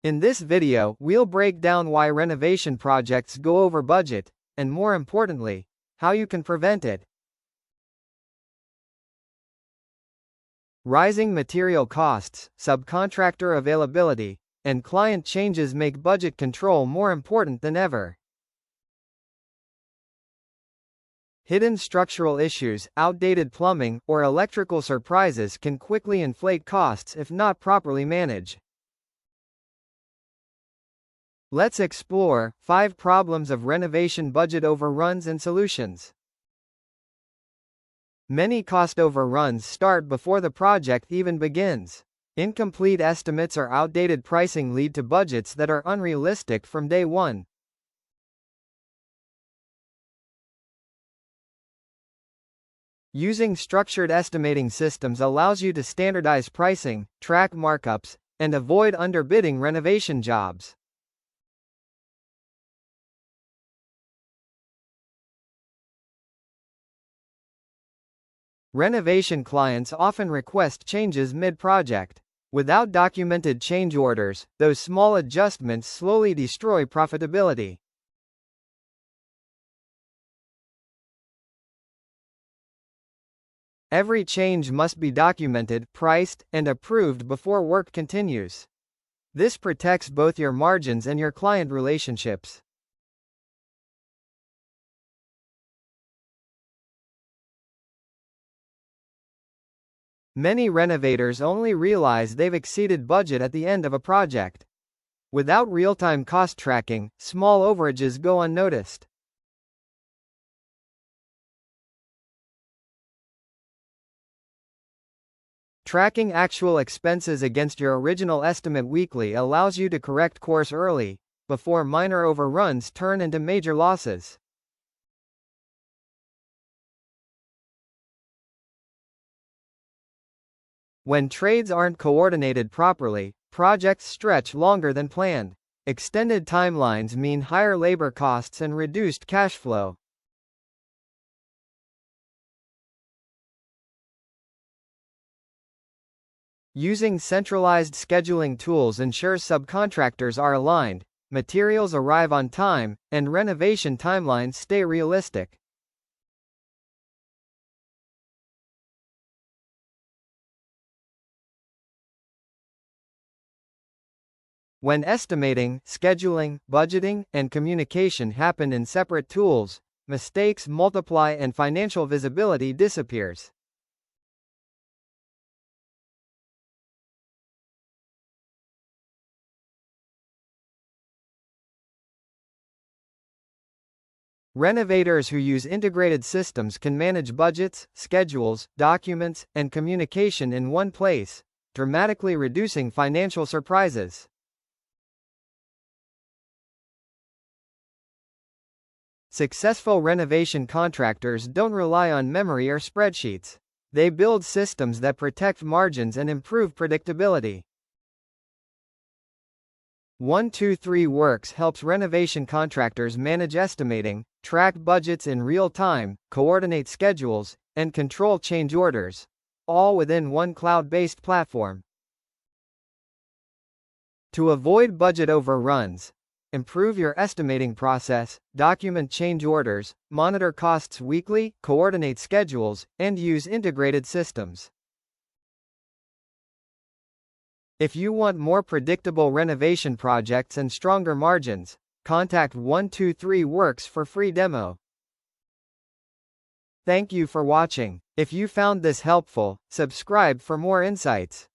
In this video, we'll break down why renovation projects go over budget, and more importantly, how you can prevent it. Rising material costs, subcontractor availability, and client changes make budget control more important than ever. Hidden structural issues, outdated plumbing, or electrical surprises can quickly inflate costs if not properly managed. Let's explore 5 problems of renovation budget overruns and solutions. Many cost overruns start before the project even begins. Incomplete estimates or outdated pricing lead to budgets that are unrealistic from day one. Using structured estimating systems allows you to standardize pricing, track markups, and avoid underbidding renovation jobs. Renovation clients often request changes mid-project. Without documented change orders, those small adjustments slowly destroy profitability. Every change must be documented, priced, and approved before work continues. This protects both your margins and your client relationships. Many renovators only realize they've exceeded budget at the end of a project. Without real-time cost tracking, small overages go unnoticed. Tracking actual expenses against your original estimate weekly allows you to correct course early, before minor overruns turn into major losses. When trades aren't coordinated properly, projects stretch longer than planned. Extended timelines mean higher labor costs and reduced cash flow. Using centralized scheduling tools ensures subcontractors are aligned, materials arrive on time, and renovation timelines stay realistic. When estimating, scheduling, budgeting, and communication happen in separate tools, mistakes multiply and financial visibility disappears. Renovators who use integrated systems can manage budgets, schedules, documents, and communication in one place, dramatically reducing financial surprises. Successful renovation contractors don't rely on memory or spreadsheets. They build systems that protect margins and improve predictability. 1-2-3 Works helps renovation contractors manage estimating, track budgets in real time, coordinate schedules, and control change orders, all within one cloud-based platform. To avoid budget overruns, improve your estimating process, document change orders, monitor costs weekly, coordinate schedules, and use integrated systems. If you want more predictable renovation projects and stronger margins, contact 1-2-3 Works for free demo. Thank you for watching. If you found this helpful, subscribe for more insights.